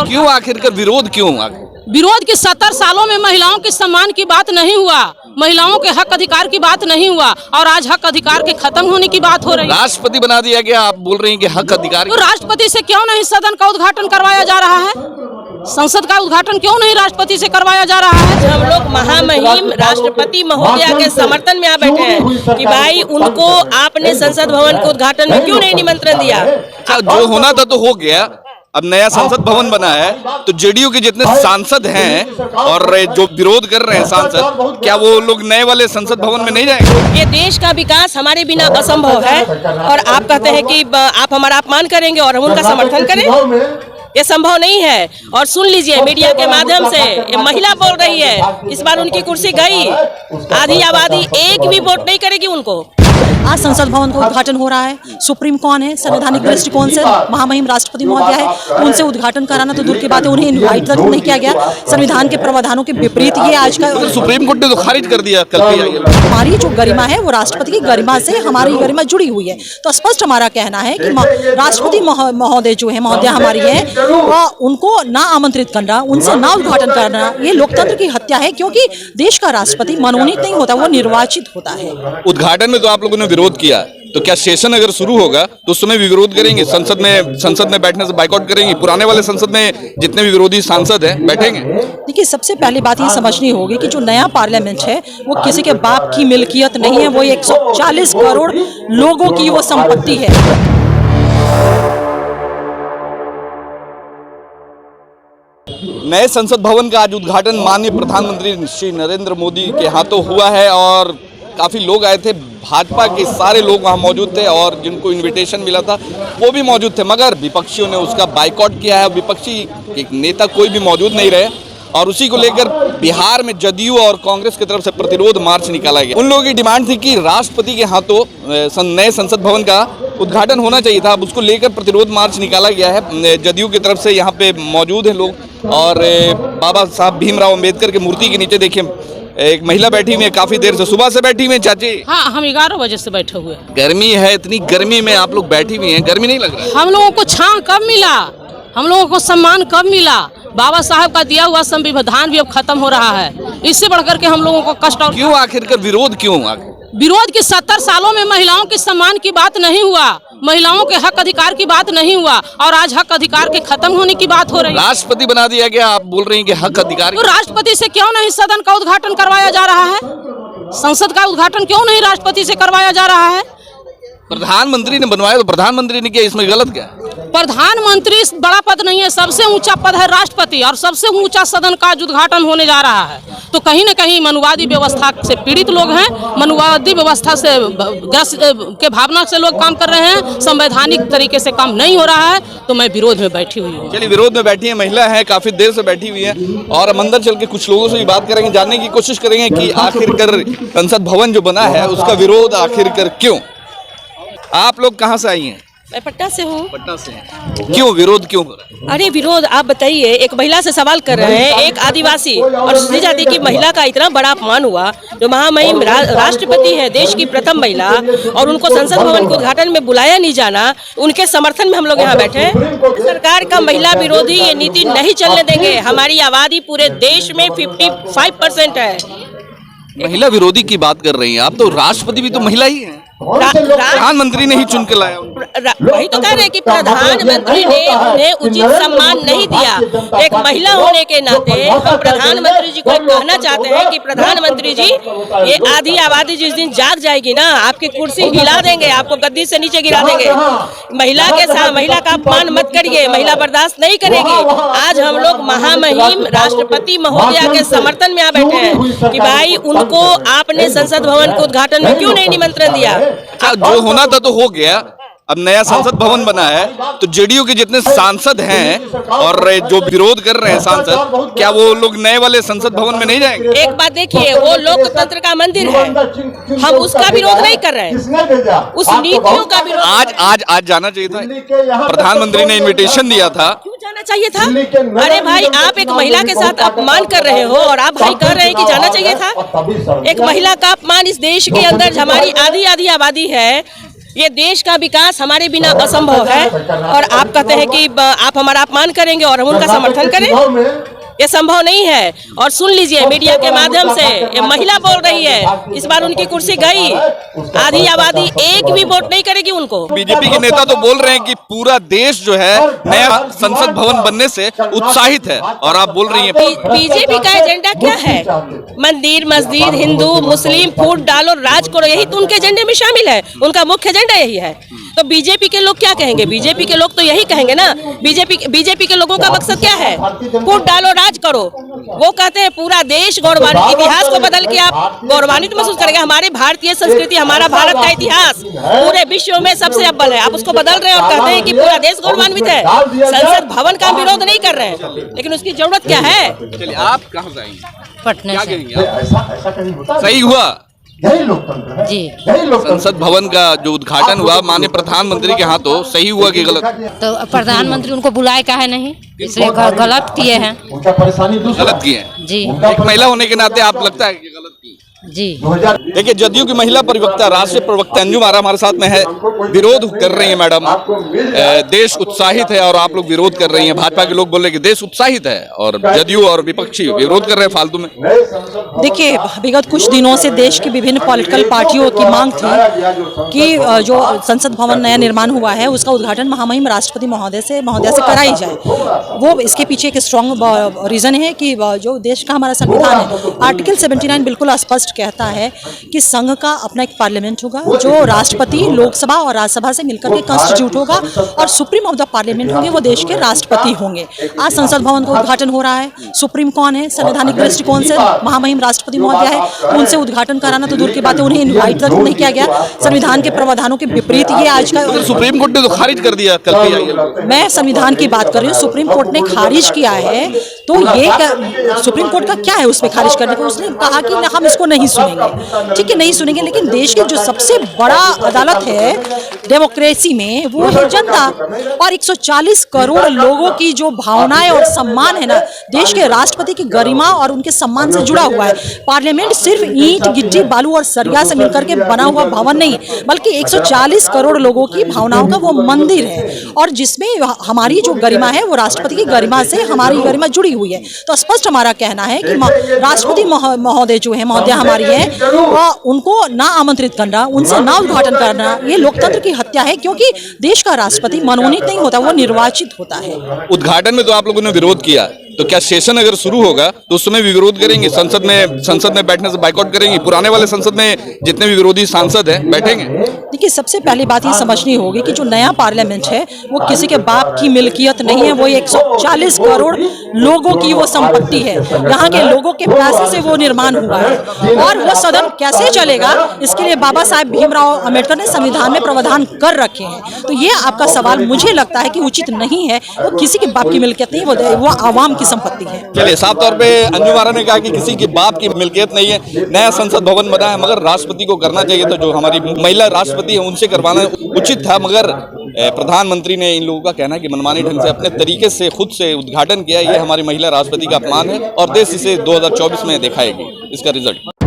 कष्ट। क्यों आखिरकार विरोध क्यों? विरोध की 70 सालों में महिलाओं के सम्मान की बात नहीं हुआ, महिलाओं के हक अधिकार की बात नहीं हुआ, और आज हक अधिकार के खत्म होने की बात हो रही है। राष्ट्रपति बना दिया गया, आप बोल रही हैं कि हक अधिकार। तो राष्ट्रपति से क्यों नहीं सदन का उद्घाटन करवाया जा रहा है? संसद का उद्घाटन क्यों नहीं राष्ट्रपति से करवाया जा रहा है? हम लोग महामहिम राष्ट्रपति महोदया के समर्थन में आ बैठे हैं कि भाई उनको आपने संसद भवन के उद्घाटन में क्यों नहीं निमंत्रण दिया? जो होना था तो हो गया, अब नया संसद भवन बना है, तो जेडीयू के जितने सांसद हैं और जो विरोध कर रहे हैं सांसद, क्या वो लोग नए वाले संसद भवन में नहीं जाएंगे? ये देश का विकास हमारे बिना असंभव है, और आप कहते हैं कि आप हमारा अपमान करेंगे और हम उनका समर्थन करें? ये संभव नहीं है। और सुन लीजिए मीडिया के माध्यम से, ये महिला बोल रही है, इस बार उनकी कुर्सी गई, आधी आबादी एक भी वोट नहीं करेगी उनको। आज संसद भवन का उद्घाटन हो रहा है। सुप्रीम कौन है? संवैधानिक दृष्टिकोण से महामहिम राष्ट्रपति महोदया है, उनसे उद्घाटन कराना तो दूर की बात है, उन्हें इनवाइट तक नहीं किया गया। संविधान के प्रावधानों के विपरीत ये आज का सुप्रीम कोर्ट ने तो खारिज कर दिया कल। हमारी जो गरिमा है वो राष्ट्रपति की गरिमा से हमारी गरिमा जुड़ी हुई है। तो स्पष्ट हमारा कहना है कि राष्ट्रपति महोदय जो है, महोदया हमारी है, उनको ना आमंत्रित करना, उनसे ना उद्घाटन करना, ये लोकतंत्र की हत्या है। क्योंकि देश का राष्ट्रपति मनोनीत नहीं होता, वो निर्वाचित होता है। उद्घाटन में तो आप लोगों ने विरोध किया, तो क्या सेशन अगर शुरू होगा तो उस समय भी विरोध करेंगे? संसद में बैठने से बाइकआउट करेंगे? पुराने वाले संसद में जितने भी विरोधी सांसद हैं बैठेंगे? देखिए, सबसे पहली बात ये समझनी होगी कि जो नया पार्लियामेंट है वो किसी के बाप की मिल्कियत नहीं है, वो 140 करोड़ लोगों की वो संपत्ति है। नए संसद भवन का आज उद्घाटन माननीय प्रधानमंत्री श्री नरेंद्र मोदी के हाथों हुआ है, और काफ़ी लोग आए थे, भाजपा के सारे लोग वहां मौजूद थे, और जिनको इनविटेशन मिला था वो भी मौजूद थे, मगर विपक्षियों ने उसका बाइकआउट किया है। विपक्षी एक नेता कोई भी मौजूद नहीं रहे, और उसी को लेकर बिहार में जदयू और कांग्रेस की तरफ से प्रतिरोध मार्च निकाला गया। उन लोगों की डिमांड थी कि राष्ट्रपति के हाथों नए संसद भवन का उद्घाटन होना चाहिए था। अब उसको लेकर प्रतिरोध मार्च निकाला गया है। जदयू की तरफ से यहाँ पे मौजूद हैं लोग, और बाबा साहब भीमराव अंबेडकर की मूर्ति के नीचे देखिए एक महिला बैठी हुई है, काफी देर से, सुबह से बैठी हुई है। चाची, हाँ, हम 11 बजे से बैठे हुए। गर्मी है, इतनी गर्मी में आप लोग बैठी हुई हैं, गर्मी नहीं लग रहा है? हम लोगों को छां कब मिला, हम लोगों को सम्मान कब मिला? बाबा साहब का दिया हुआ संविधान भी अब खत्म हो रहा है, इससे बढ़कर के हम लोगों को कष्ट। और क्यों आखिरकार विरोध क्यों? विरोध की 70 सालों में महिलाओं के सम्मान की बात नहीं हुआ, महिलाओं के हक अधिकार की बात नहीं हुआ, और आज हक अधिकार के खत्म होने की बात हो रही है। राष्ट्रपति बना दिया गया, आप बोल रही हैं कि हक अधिकार। तो राष्ट्रपति से क्यों नहीं सदन का उद्घाटन करवाया जा रहा है? संसद का उद्घाटन क्यों नहीं राष्ट्रपति से करवाया जा रहा है? प्रधानमंत्री ने बनवाया तो प्रधानमंत्री ने किया, इसमें गलत क्या? प्रधानमंत्री बड़ा पद नहीं है, सबसे ऊंचा पद है राष्ट्रपति, और सबसे ऊंचा सदन का उद्घाटन होने जा रहा है। तो कहीं न कहीं मनुवादी व्यवस्था से पीड़ित लोग हैं, मनुवादी व्यवस्था से के भावना से लोग काम कर रहे हैं, संवैधानिक तरीके से काम नहीं हो रहा है। तो मैं विरोध में बैठी हुई हूँ। चलिए, विरोध में बैठी है, महिला है, काफी देर से बैठी हुई है, और हम अंदर चल के कुछ लोगों से भी बात करेंगे, जानने की कोशिश करेंगे कि आखिरकार संसद भवन जो बना है उसका विरोध आखिरकार क्यों? आप लोग कहाँ से आई हैं? मैं पटना से हूँ। पटना से हैं। क्यों विरोध क्यों हो रहा है? अरे विरोध, आप बताइए, एक महिला से सवाल कर रहे हैं, एक आदिवासी और दूसरी जाति की महिला का इतना बड़ा अपमान हुआ, जो महामहिम राष्ट्रपति है, देश की प्रथम महिला, और उनको संसद भवन के उद्घाटन में बुलाया नहीं जाना, उनके समर्थन में हम लोग यहाँ बैठे हैं। सरकार का महिला विरोधी ये नीति नहीं चलने देंगे। हमारी आबादी पूरे देश में 55% है। महिला विरोधी की बात कर रही हैं आप, तो राष्ट्रपति भी तो महिला ही है, प्रधानमंत्री ने ही चुन के लाया। वही तो कह रहे हैं कि प्रधानमंत्री ने उन्हें उचित सम्मान नहीं दिया। एक महिला होने के नाते हम प्रधानमंत्री जी को कहना चाहते हैं कि प्रधानमंत्री जी, ये आधी आबादी जिस दिन जाग जाएगी ना, आपकी कुर्सी हिला देंगे, आपको गद्दी से नीचे गिरा देंगे। महिला के साथ महिला का अपमान मत करिए, महिला बर्दाश्त नहीं करेगी। आज हम लोग महामहिम राष्ट्रपति महोदया के समर्थन में आ बैठे हैं कि भाई उनको आपने संसद भवन के उद्घाटन में क्यों नहीं निमंत्रण दिया? जो होना था तो हो गया, अब नया संसद भवन बना है, तो जेडीयू के जितने सांसद हैं और जो विरोध कर रहे हैं सांसद, क्या वो लोग नए वाले संसद भवन में नहीं जाएंगे? एक बात देखिए, वो लोकतंत्र का मंदिर है, हम उसका विरोध नहीं कर रहे हैं, उस नीतियों का विरोध। आज जाना चाहिए था, प्रधानमंत्री ने इनविटेशन दिया था। क्यों जाना चाहिए था? अरे भाई, आप एक महिला के साथ अपमान कर रहे हो और आप भाई कह रहे हैं कि जाना चाहिए था। एक महिला का अपमान इस देश के अंदर, हमारी आधी आबादी है, ये देश का विकास हमारे बिना असंभव है और आप कहते हैं कि आप हमारा अपमान करेंगे और हम उनका समर्थन करें, ये संभव नहीं है। और सुन लीजिए मीडिया के माध्यम से, ये महिला बोल रही है, इस बार उनकी कुर्सी गई, आधी आबादी एक भी वोट नहीं करेगी उनको। बीजेपी के नेता तो बोल रहे हैं कि पूरा देश जो है नया संसद भवन बनने से उत्साहित है, और आप बोल रही हैं बीजेपी का एजेंडा क्या है? मंदिर मस्जिद, हिंदू मुस्लिम, फूट डालो राज करो, यही तो उनके एजेंडे में शामिल है, उनका मुख्य एजेंडा यही है। तो बीजेपी के लोग क्या कहेंगे? बीजेपी के लोग तो यही कहेंगे ना। बीजेपी के लोगों का मकसद क्या है? फूट डालो राज करो। वो कहते हैं पूरा देश गौरवान्वित, इतिहास को बदल के आप गौरवान्वित महसूस करेंगे। हमारे भारतीय संस्कृति, हमारा भारत का इतिहास पूरे विश्व में सबसे अव्वल है, आप उसको बदल रहे हैं और कहते हैं कि पूरा देश गौरवान्वित है। संसद भवन का विरोध नहीं कर रहे हैं, लेकिन उसकी जरूरत क्या है? चलिए आप कहाँ जाएंगे? पटना क्या से। कहेंगे आप? सही हुआ यही लोकतंत्र है। जी। यही लोकतंत्र। संसद भवन का जो उद्घाटन हुआ माननीय प्रधानमंत्री के हाथों, सही हुआ कि गलत? तो प्रधानमंत्री उनको बुलाए काहे नहीं, इसलिए गलत किए हैं। उनका परेशानी दूसरा गलत किए हैं। जी एक महिला होने के नाते आप लगता है कि गलत की? जी। देखिए जदयू की महिला प्रवक्ता, राष्ट्रीय प्रवक्ता अंजुम आरा हमारे साथ में है। विरोध कर रही है मैडम, देश उत्साहित है और आप लोग विरोध कर रही हैं। भाजपा के लोग बोल रहे हैं कि देश उत्साहित है और जदयू और विपक्षी विरोध कर रहे हैं फालतू में। देखिए, विगत कुछ दिनों से देश की विभिन्न पॉलिटिकल पार्टियों की मांग थी कि जो संसद भवन नया निर्माण हुआ है उसका उद्घाटन महामहिम राष्ट्रपति महोदय से कराई जाए। वो इसके पीछे एक स्ट्रॉन्ग रीजन है कि जो देश का हमारा संविधान है, आर्टिकल 79 बिल्कुल स्पष्ट कहता है कि संघ का अपना एक पार्लियामेंट होगा जो राष्ट्रपति, लोकसभा और राज्यसभा से मिलकर के कॉन्स्टिट्यूट होगा, और सुप्रीम ऑफ द पार्लियामेंट होंगे, वो देश के राष्ट्रपति होंगे। आज संसद भवन का उद्घाटन हो रहा है। सुप्रीम कौन है? संवैधानिक दृष्टिकोण से महामहिम राष्ट्रपति महोदय है, उनसे उद्घाटन कराना तो दूर की बात है, उन्हें इन्वाइट तक नहीं किया गया। संविधान के प्रावधानों के विपरीत ये आज का सुप्रीम कोर्ट ने तो खारिज कर दिया कल भी। मैं संविधान की बात कर रही हूँ, सुप्रीम कोर्ट ने खारिज किया है, तो ये सुप्रीम कोर्ट का क्या है उसमें खारिज करने को? उसने कहा कि हम इसको नहीं सुनेंगे। ठीक है, नहीं सुनेंगे, लेकिन देश की जो सबसे बड़ा अदालत है डेमोक्रेसी में वो है जनता, और 140 करोड़ लोगों की जो भावनाएं और सम्मान है ना, देश के राष्ट्रपति की गरिमा और उनके सम्मान से जुड़ा हुआ है। पार्लियामेंट सिर्फ ईंट गिट्टी बालू और सरिया से मिलकर के बना हुआ भवन नहीं, बल्कि 140 करोड़ लोगों की भावनाओं का वो मंदिर है, और जिसमें हमारी जो गरिमा है वो राष्ट्रपति की गरिमा से हमारी गरिमा जुड़ी हुई है। तो स्पष्ट हमारा कहना है कि राष्ट्रपति महोदय जो है, महोदया हमारी है, उनको ना आमंत्रित करना, उनसे ना उद्घाटन करना, ये लोकतंत्र की हत्या है, क्योंकि देश का राष्ट्रपति मनोनीत नहीं होता, वो निर्वाचित होता है। उद्घाटन में तो आप लोगों ने विरोध किया, तो क्या सेशन अगर शुरू होगा तो उस समय भी विरोध करेंगे? संसद में बैठने से बाइकआउट करेंगे? पुराने वाले संसद में जितने भी विरोधी सांसद हैं बैठेंगे? देखिए, सबसे पहली बात ये समझनी होगी कि जो नया पार्लियामेंट है वो किसी के बाप की मिल्कियत नहीं है, वो 140 करोड़ लोगों की वो संपत्ति है। यहाँ के लोगों के पैसे से वो निर्माण हुआ है, और वो सदन कैसे चलेगा इसके लिए बाबा साहेब भीमराव अंबेडकर ने संविधान में प्रावधान कर रखे हैं। तो ये आपका सवाल मुझे लगता है कि उचित नहीं है। वो किसी के बाप की मिल्कियत नहीं, वो आवाम की संपत्ति है। चलिए, साफ तौर पे अंजुम आरा ने कहा कि किसी के बाप की मिल्कियत नहीं है, नया संसद भवन बना है, मगर राष्ट्रपति को करना चाहिए था, जो हमारी महिला राष्ट्रपति है उनसे करवाना उचित था। मगर प्रधानमंत्री ने इन लोगों का कहना है कि मनमानी ढंग से अपने तरीके से खुद से उद्घाटन किया। ये हमारी महिला राष्ट्रपति का अपमान है और देश इसे 2024 में दिखाएगी इसका रिजल्ट।